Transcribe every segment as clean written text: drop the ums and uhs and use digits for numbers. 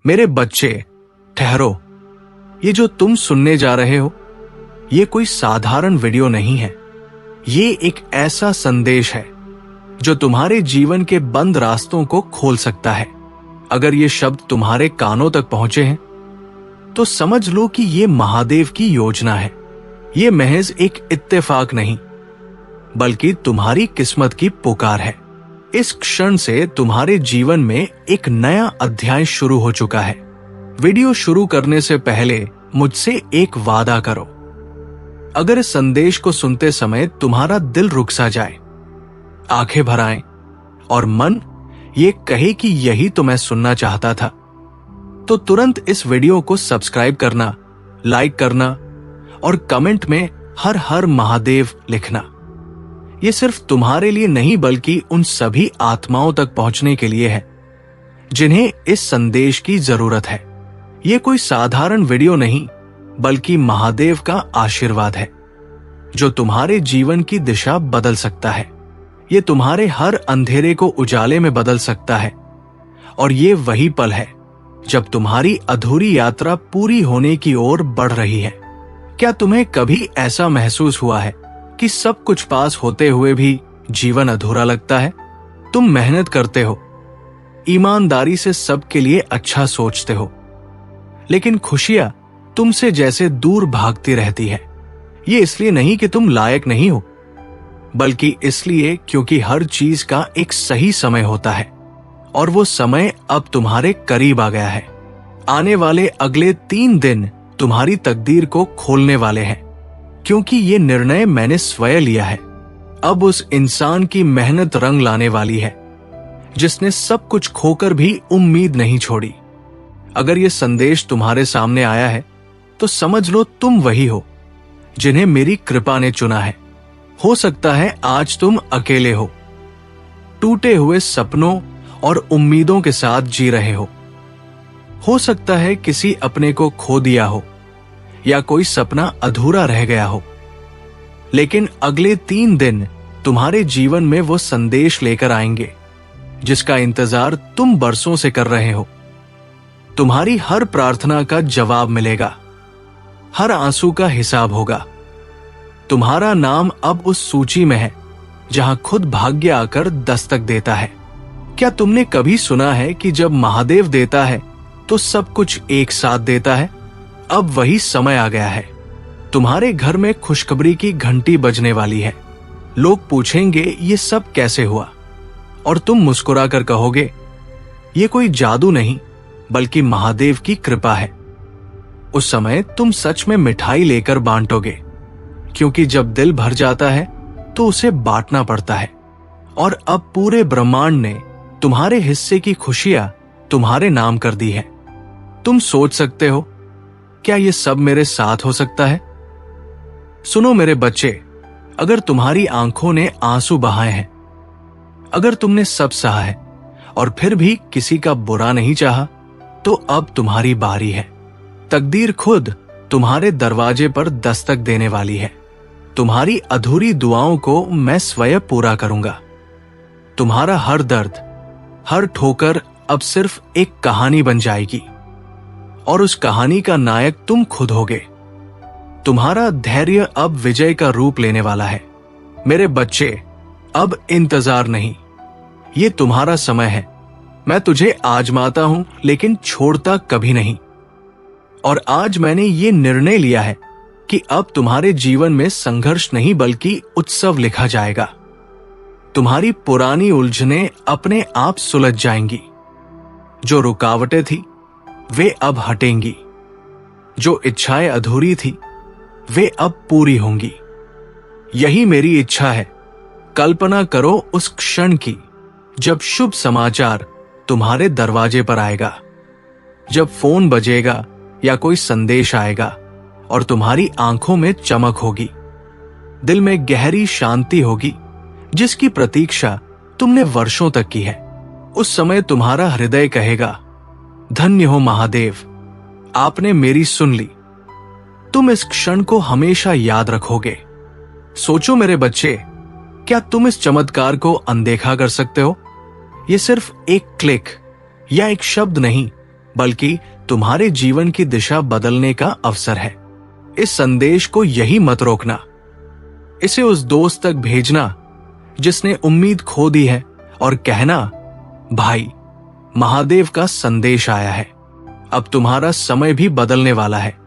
मेरे बच्चे, ठहरो। ये जो तुम सुनने जा रहे हो, ये कोई साधारण वीडियो नहीं है। ये एक ऐसा संदेश है जो तुम्हारे जीवन के बंद रास्तों को खोल सकता है। अगर ये शब्द तुम्हारे कानों तक पहुंचे हैं तो समझ लो कि ये महादेव की योजना है। ये महज एक इत्तेफाक नहीं, बल्कि तुम्हारी किस्मत की पुकार है। इस क्षण से तुम्हारे जीवन में एक नया अध्याय शुरू हो चुका है। वीडियो शुरू करने से पहले मुझसे एक वादा करो। अगर इस संदेश को सुनते समय तुम्हारा दिल रुक सा जाए, आंखें भर आएं और मन ये कहे कि यही तो मैं सुनना चाहता था, तो तुरंत इस वीडियो को सब्सक्राइब करना, लाइक करना और कमेंट में हर हर महादेव लिखना। ये सिर्फ तुम्हारे लिए नहीं, बल्कि उन सभी आत्माओं तक पहुंचने के लिए है जिन्हें इस संदेश की जरूरत है। ये कोई साधारण वीडियो नहीं, बल्कि महादेव का आशीर्वाद है जो तुम्हारे जीवन की दिशा बदल सकता है। ये तुम्हारे हर अंधेरे को उजाले में बदल सकता है। और ये वही पल है जब तुम्हारी अधूरी यात्रा पूरी होने की ओर बढ़ रही है। क्या तुम्हें कभी ऐसा महसूस हुआ है कि सब कुछ पास होते हुए भी जीवन अधूरा लगता है? तुम मेहनत करते हो, ईमानदारी से सबके लिए अच्छा सोचते हो, लेकिन खुशियां तुमसे जैसे दूर भागती रहती है। ये इसलिए नहीं कि तुम लायक नहीं हो, बल्कि इसलिए क्योंकि हर चीज का एक सही समय होता है और वो समय अब तुम्हारे करीब आ गया है। आने वाले अगले 3 दिन तुम्हारी तकदीर को खोलने वाले हैं, क्योंकि ये निर्णय मैंने स्वयं लिया है। अब उस इंसान की मेहनत रंग लाने वाली है जिसने सब कुछ खोकर भी उम्मीद नहीं छोड़ी। अगर ये संदेश तुम्हारे सामने आया है तो समझ लो तुम वही हो जिन्हें मेरी कृपा ने चुना है। हो सकता है आज तुम अकेले हो, टूटे हुए सपनों और उम्मीदों के साथ जी रहे हो सकता है किसी अपने को खो दिया हो या कोई सपना अधूरा रह गया हो। लेकिन अगले 3 दिन तुम्हारे जीवन में वो संदेश लेकर आएंगे जिसका इंतजार तुम बरसों से कर रहे हो। तुम्हारी हर प्रार्थना का जवाब मिलेगा, हर आंसू का हिसाब होगा। तुम्हारा नाम अब उस सूची में है जहां खुद भाग्य आकर दस्तक देता है। क्या तुमने कभी सुना है कि जब महादेव देता है तो सब कुछ एक साथ देता है? अब वही समय आ गया है। तुम्हारे घर में खुशखबरी की घंटी बजने वाली है। लोग पूछेंगे ये सब कैसे हुआ, और तुम मुस्कुरा कर कहोगे ये कोई जादू नहीं, बल्कि महादेव की कृपा है। उस समय तुम सच में मिठाई लेकर बांटोगे, क्योंकि जब दिल भर जाता है तो उसे बांटना पड़ता है। और अब पूरे ब्रह्मांड ने तुम्हारे हिस्से की खुशियां तुम्हारे नाम कर दी है। तुम सोच सकते हो, क्या ये सब मेरे साथ हो सकता है? सुनो मेरे बच्चे, अगर तुम्हारी आंखों ने आंसू बहाए हैं, अगर तुमने सब सहा है और फिर भी किसी का बुरा नहीं चाहा, तो अब तुम्हारी बारी है। तकदीर खुद तुम्हारे दरवाजे पर दस्तक देने वाली है। तुम्हारी अधूरी दुआओं को मैं स्वयं पूरा करूंगा। तुम्हारा हर दर्द, हर ठोकर अब सिर्फ एक कहानी बन जाएगी, और उस कहानी का नायक तुम खुद होगे। तुम्हारा धैर्य अब विजय का रूप लेने वाला है। मेरे बच्चे, अब इंतजार नहीं, ये तुम्हारा समय है। मैं तुझे आजमाता हूं, लेकिन छोड़ता कभी नहीं। और आज मैंने ये निर्णय लिया है कि अब तुम्हारे जीवन में संघर्ष नहीं, बल्कि उत्सव लिखा जाएगा। तुम्हारी पुरानी उलझनें अपने आप सुलझ जाएंगी। जो रुकावटें थी वे अब हटेंगी। जो इच्छाएं अधूरी थी वे अब पूरी होंगी। यही मेरी इच्छा है। कल्पना करो उस क्षण की जब शुभ समाचार तुम्हारे दरवाजे पर आएगा, जब फोन बजेगा या कोई संदेश आएगा और तुम्हारी आंखों में चमक होगी, दिल में गहरी शांति होगी जिसकी प्रतीक्षा तुमने वर्षों तक की है। उस समय तुम्हारा हृदय कहेगा, धन्य हो महादेव, आपने मेरी सुन ली। तुम इस क्षण को हमेशा याद रखोगे। सोचो मेरे बच्चे, क्या तुम इस चमत्कार को अनदेखा कर सकते हो? ये सिर्फ एक क्लिक या एक शब्द नहीं, बल्कि तुम्हारे जीवन की दिशा बदलने का अवसर है। इस संदेश को यही मत रोकना। इसे उस दोस्त तक भेजना जिसने उम्मीद खो दी है और कहना, भाई, महादेव का संदेश आया है, अब तुम्हारा समय भी बदलने वाला है।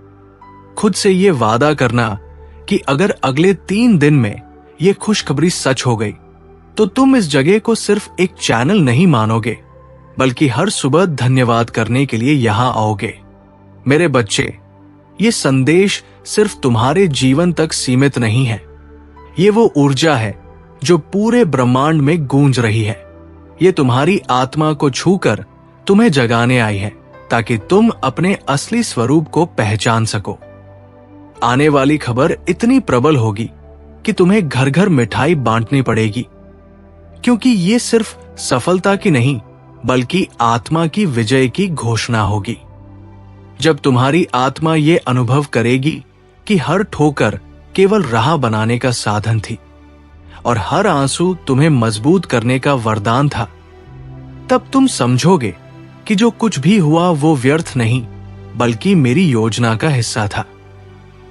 खुद से ये वादा करना कि अगर अगले 3 दिन में ये खुशखबरी सच हो गई तो तुम इस जगह को सिर्फ एक चैनल नहीं मानोगे, बल्कि हर सुबह धन्यवाद करने के लिए यहां आओगे। मेरे बच्चे, ये संदेश सिर्फ तुम्हारे जीवन तक सीमित नहीं है। ये वो ऊर्जा है जो पूरे ब्रह्मांड में गूंज रही है। ये तुम्हारी आत्मा को छूकर तुम्हें जगाने आई है ताकि तुम अपने असली स्वरूप को पहचान सको। आने वाली खबर इतनी प्रबल होगी कि तुम्हें घर घर मिठाई बांटनी पड़ेगी, क्योंकि ये सिर्फ सफलता की नहीं बल्कि आत्मा की विजय की घोषणा होगी। जब तुम्हारी आत्मा ये अनुभव करेगी कि हर ठोकर केवल राह बनाने का साधन थी और हर आंसू तुम्हें मजबूत करने का वरदान था, तब तुम समझोगे कि जो कुछ भी हुआ वो व्यर्थ नहीं बल्कि मेरी योजना का हिस्सा था।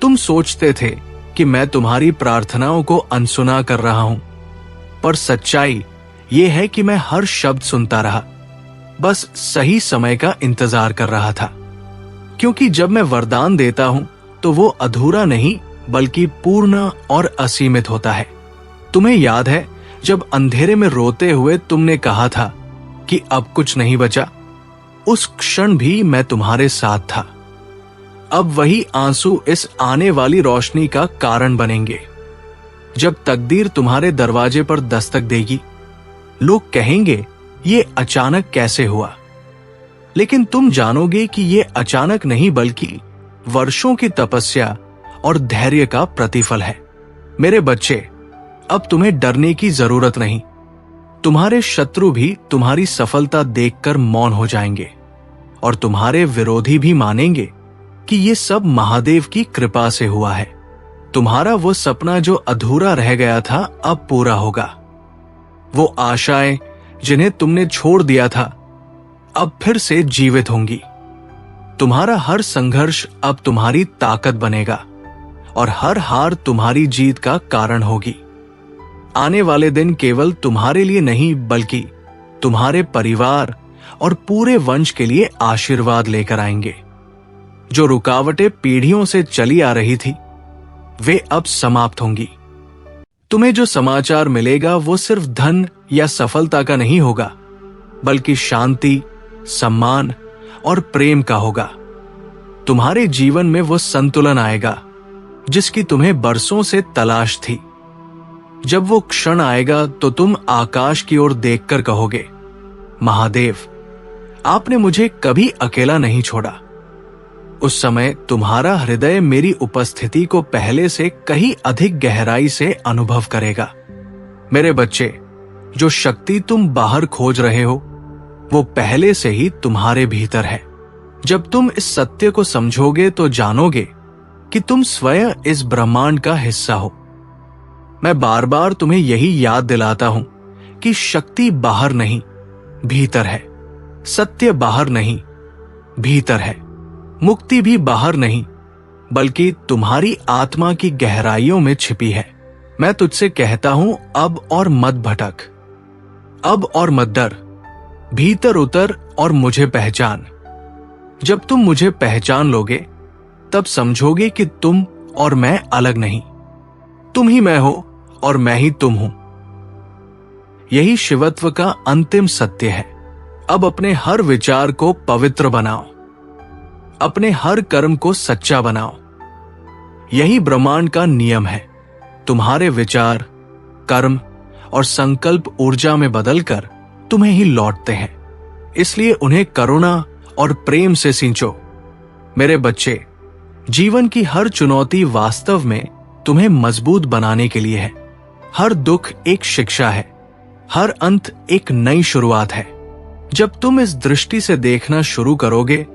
तुम सोचते थे कि मैं तुम्हारी प्रार्थनाओं को अनसुना कर रहा हूं, पर सच्चाई ये है कि मैं हर शब्द सुनता रहा, बस सही समय का इंतजार कर रहा था। क्योंकि जब मैं वरदान देता हूं तो वो अधूरा नहीं बल्कि पूर्ण और असीमित होता है। तुम्हें याद है जब अंधेरे में रोते हुए तुमने कहा था कि अब कुछ नहीं बचा? उस क्षण भी मैं तुम्हारे साथ था। अब वही आंसू इस आने वाली रोशनी का कारण बनेंगे। जब तकदीर तुम्हारे दरवाजे पर दस्तक देगी, लोग कहेंगे ये अचानक कैसे हुआ, लेकिन तुम जानोगे कि ये अचानक नहीं बल्कि वर्षों की तपस्या और धैर्य का प्रतिफल है। मेरे बच्चे, अब तुम्हें डरने की जरूरत नहीं। तुम्हारे शत्रु भी तुम्हारी सफलता देखकर मौन हो जाएंगे और तुम्हारे विरोधी भी मानेंगे कि ये सब महादेव की कृपा से हुआ है। तुम्हारा वो सपना जो अधूरा रह गया था अब पूरा होगा। वो आशाएं जिन्हें तुमने छोड़ दिया था अब फिर से जीवित होंगी। तुम्हारा हर संघर्ष अब तुम्हारी ताकत बनेगा और हर हार तुम्हारी जीत का कारण होगी। आने वाले दिन केवल तुम्हारे लिए नहीं बल्कि तुम्हारे परिवार और पूरे वंश के लिए आशीर्वाद लेकर आएंगे। जो रुकावटें पीढ़ियों से चली आ रही थी वे अब समाप्त होंगी। तुम्हें जो समाचार मिलेगा वो सिर्फ धन या सफलता का नहीं होगा बल्कि शांति, सम्मान और प्रेम का होगा। तुम्हारे जीवन में वो संतुलन आएगा जिसकी तुम्हें बरसों से तलाश थी। जब वो क्षण आएगा तो तुम आकाश की ओर देखकर कहोगे, महादेव, आपने मुझे कभी अकेला नहीं छोड़ा। उस समय तुम्हारा हृदय मेरी उपस्थिति को पहले से कहीं अधिक गहराई से अनुभव करेगा। मेरे बच्चे, जो शक्ति तुम बाहर खोज रहे हो वो पहले से ही तुम्हारे भीतर है। जब तुम इस सत्य को समझोगे तो जानोगे कि तुम स्वयं इस ब्रह्मांड का हिस्सा हो। मैं बार बार तुम्हें यही याद दिलाता हूं कि शक्ति बाहर नहीं, भीतर है। सत्य बाहर नहीं, भीतर है। मुक्ति भी बाहर नहीं बल्कि तुम्हारी आत्मा की गहराइयों में छिपी है। मैं तुझसे कहता हूं, अब और मत भटक, अब और मत डर, भीतर उतर और मुझे पहचान। जब तुम मुझे पहचान लोगे तब समझोगे कि तुम और मैं अलग नहीं, तुम ही मैं हो और मैं ही तुम हूं। यही शिवत्व का अंतिम सत्य है। अब अपने हर विचार को पवित्र बनाओ, अपने हर कर्म को सच्चा बनाओ। यही ब्रह्मांड का नियम है। तुम्हारे विचार, कर्म और संकल्प ऊर्जा में बदलकर तुम्हें ही लौटते हैं, इसलिए उन्हें करुणा और प्रेम से सींचो। मेरे बच्चे, जीवन की हर चुनौती वास्तव में तुम्हें मजबूत बनाने के लिए है। हर दुख एक शिक्षा है, हर अंत एक नई शुरुआत है। जब तुम इस दृष्टि से देखना शुरू करोगे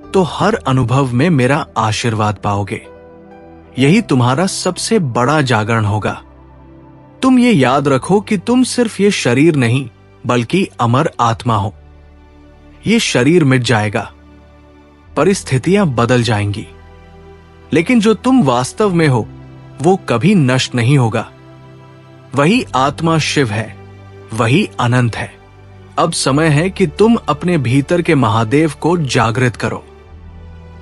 तो हर अनुभव में मेरा आशीर्वाद पाओगे। यही तुम्हारा सबसे बड़ा जागरण होगा। तुम ये याद रखो कि तुम सिर्फ ये शरीर नहीं बल्कि अमर आत्मा हो। ये शरीर मिट जाएगा परिस्थितियां बदल जाएंगी, लेकिन जो तुम वास्तव में हो वो कभी नष्ट नहीं होगा। वही आत्मा शिव है, वही अनंत है। अब समय है कि तुम अपने भीतर के महादेव को जागृत करो।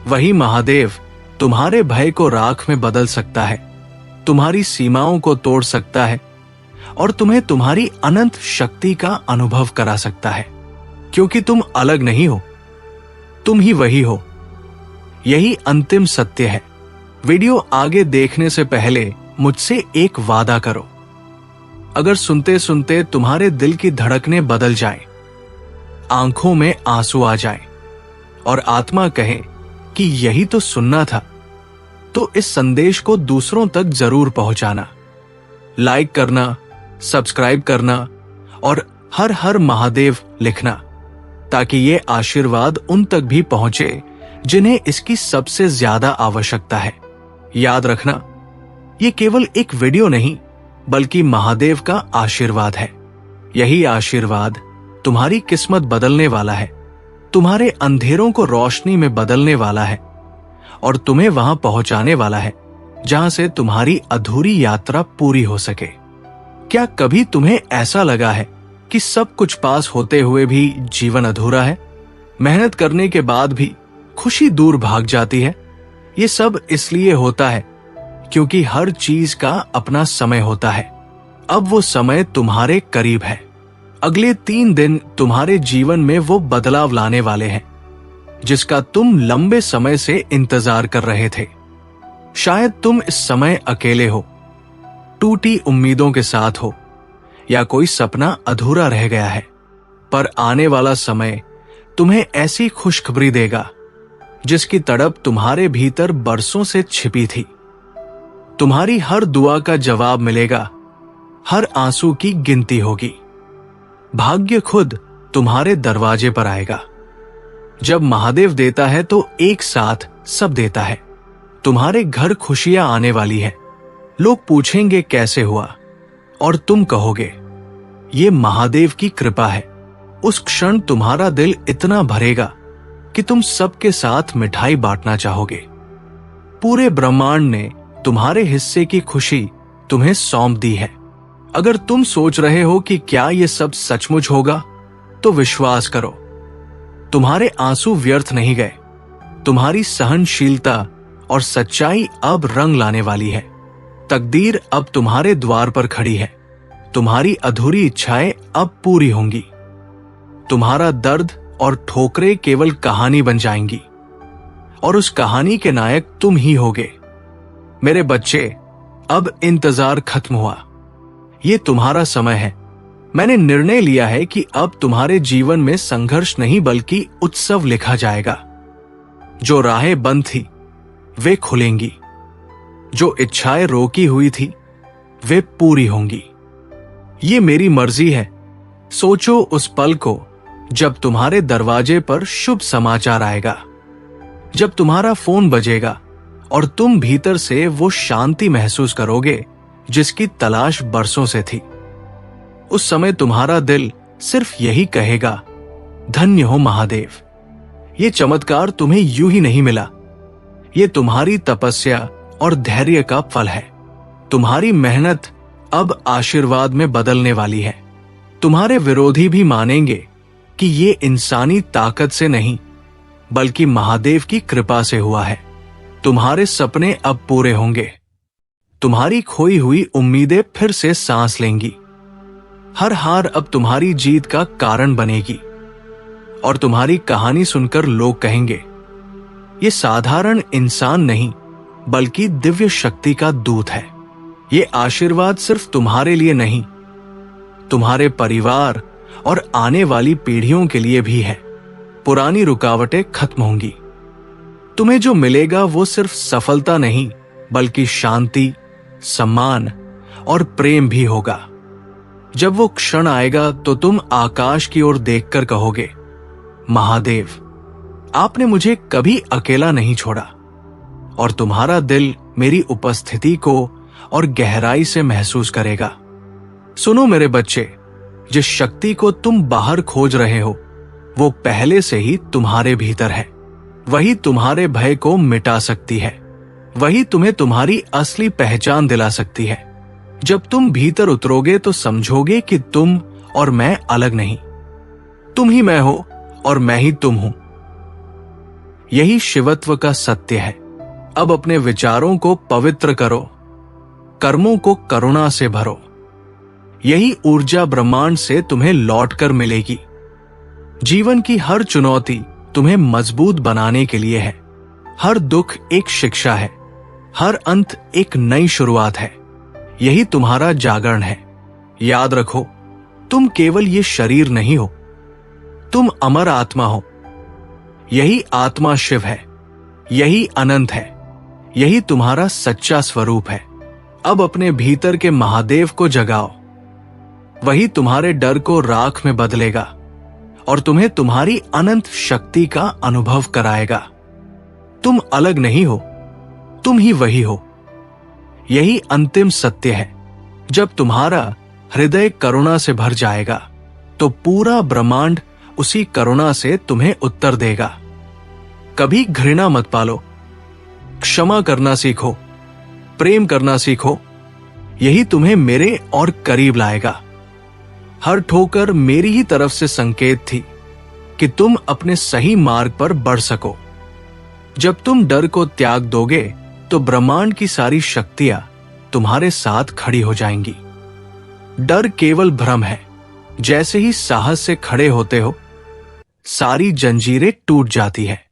वही महादेव तुम्हारे भय को राख में बदल सकता है, तुम्हारी सीमाओं को तोड़ सकता है और तुम्हें तुम्हारी अनंत शक्ति का अनुभव करा सकता है, क्योंकि तुम अलग नहीं हो, तुम ही वही हो। यही अंतिम सत्य है। वीडियो आगे देखने से पहले मुझसे एक वादा करो। अगर सुनते सुनते तुम्हारे दिल की धड़कनें बदल जाएं, आंखों में आंसू आ जाएं और आत्मा कहे कि यही तो सुनना था, तो इस संदेश को दूसरों तक जरूर पहुंचाना। लाइक करना, सब्सक्राइब करना और हर हर महादेव लिखना, ताकि ये आशीर्वाद उन तक भी पहुंचे जिन्हें इसकी सबसे ज्यादा आवश्यकता है। याद रखना, ये केवल एक वीडियो नहीं बल्कि महादेव का आशीर्वाद है। यही आशीर्वाद तुम्हारी किस्मत बदलने वाला है, तुम्हारे अंधेरों को रोशनी में बदलने वाला है और तुम्हें वहां पहुंचाने वाला है जहां से तुम्हारी अधूरी यात्रा पूरी हो सके। क्या कभी तुम्हें ऐसा लगा है कि सब कुछ पास होते हुए भी जीवन अधूरा है? मेहनत करने के बाद भी खुशी दूर भाग जाती है? ये सब इसलिए होता है क्योंकि हर चीज का अपना समय होता है। अब वो समय तुम्हारे करीब है। अगले 3 दिन तुम्हारे जीवन में वो बदलाव लाने वाले हैं जिसका तुम लंबे समय से इंतजार कर रहे थे। शायद तुम इस समय अकेले हो, टूटी उम्मीदों के साथ हो या कोई सपना अधूरा रह गया है, पर आने वाला समय तुम्हें ऐसी खुशखबरी देगा जिसकी तड़प तुम्हारे भीतर बरसों से छिपी थी। तुम्हारी हर दुआ का जवाब मिलेगा, हर आंसू की गिनती होगी। भाग्य खुद तुम्हारे दरवाजे पर आएगा। जब महादेव देता है तो एक साथ सब देता है। तुम्हारे घर खुशियां आने वाली है। लोग पूछेंगे कैसे हुआ और तुम कहोगे ये महादेव की कृपा है। उस क्षण तुम्हारा दिल इतना भरेगा कि तुम सबके साथ मिठाई बांटना चाहोगे। पूरे ब्रह्मांड ने तुम्हारे हिस्से की खुशी तुम्हें सौंप दी है। अगर तुम सोच रहे हो कि क्या ये सब सचमुच होगा, तो विश्वास करो, तुम्हारे आंसू व्यर्थ नहीं गए। तुम्हारी सहनशीलता और सच्चाई अब रंग लाने वाली है। तकदीर अब तुम्हारे द्वार पर खड़ी है। तुम्हारी अधूरी इच्छाएं अब पूरी होंगी। तुम्हारा दर्द और ठोकरें केवल कहानी बन जाएंगी और उस कहानी के नायक तुम ही होगे। मेरे बच्चे, अब इंतजार खत्म हुआ। ये तुम्हारा समय है। मैंने निर्णय लिया है कि अब तुम्हारे जीवन में संघर्ष नहीं बल्कि उत्सव लिखा जाएगा। जो राहें बंद थी वे खुलेंगी, जो इच्छाएं रोकी हुई थी वे पूरी होंगी। ये मेरी मर्जी है। सोचो उस पल को जब तुम्हारे दरवाजे पर शुभ समाचार आएगा, जब तुम्हारा फोन बजेगा और तुम भीतर से वो शांति महसूस करोगे जिसकी तलाश बरसों से थी। उस समय तुम्हारा दिल सिर्फ यही कहेगा, धन्य हो महादेव। ये चमत्कार तुम्हें यूं ही नहीं मिला। ये तुम्हारी तपस्या और धैर्य का फल है। तुम्हारी मेहनत अब आशीर्वाद में बदलने वाली है। तुम्हारे विरोधी भी मानेंगे कि ये इंसानी ताकत से नहीं बल्कि महादेव की कृपा से हुआ है। तुम्हारे सपने अब पूरे होंगे। तुम्हारी खोई हुई उम्मीदें फिर से सांस लेंगी। हर हार अब तुम्हारी जीत का कारण बनेगी और तुम्हारी कहानी सुनकर लोग कहेंगे, ये साधारण इंसान नहीं बल्कि दिव्य शक्ति का दूत है। ये आशीर्वाद सिर्फ तुम्हारे लिए नहीं, तुम्हारे परिवार और आने वाली पीढ़ियों के लिए भी है। पुरानी रुकावटें खत्म होंगी। तुम्हें जो मिलेगा वो सिर्फ सफलता नहीं बल्कि शांति, सम्मान और प्रेम भी होगा। जब वो क्षण आएगा तो तुम आकाश की ओर देखकर कहोगे, महादेव, आपने मुझे कभी अकेला नहीं छोड़ा। और तुम्हारा दिल मेरी उपस्थिति को और गहराई से महसूस करेगा। सुनो मेरे बच्चे, जिस शक्ति को तुम बाहर खोज रहे हो वो पहले से ही तुम्हारे भीतर है। वही तुम्हारे भय को मिटा सकती है। वही तुम्हें तुम्हारी असली पहचान दिला सकती है। जब तुम भीतर उतरोगे तो समझोगे कि तुम और मैं अलग नहीं, तुम ही मैं हो और मैं ही तुम हूं। यही शिवत्व का सत्य है। अब अपने विचारों को पवित्र करो, कर्मों को करुणा से भरो। यही ऊर्जा ब्रह्मांड से तुम्हें लौटकर मिलेगी। जीवन की हर चुनौती तुम्हें मजबूत बनाने के लिए है। हर दुख एक शिक्षा है, हर अंत एक नई शुरुआत है। यही तुम्हारा जागरण है। याद रखो, तुम केवल ये शरीर नहीं हो, तुम अमर आत्मा हो। यही आत्मा शिव है, यही अनंत है, यही तुम्हारा सच्चा स्वरूप है। अब अपने भीतर के महादेव को जगाओ। वही तुम्हारे डर को राख में बदलेगा और तुम्हें तुम्हारी अनंत शक्ति का अनुभव कराएगा। तुम अलग नहीं हो, तुम ही वही हो। यही अंतिम सत्य है। जब तुम्हारा हृदय करुणा से भर जाएगा तो पूरा ब्रह्मांड उसी करुणा से तुम्हें उत्तर देगा। कभी घृणा मत पालो, क्षमा करना सीखो, प्रेम करना सीखो। यही तुम्हें मेरे और करीब लाएगा। हर ठोकर मेरी ही तरफ से संकेत थी कि तुम अपने सही मार्ग पर बढ़ सको। जब तुम डर को त्याग दोगे तो ब्रह्मांड की सारी शक्तियां तुम्हारे साथ खड़ी हो जाएंगी। डर केवल भ्रम है। जैसे ही साहस से खड़े होते हो, सारी जंजीरें टूट जाती है।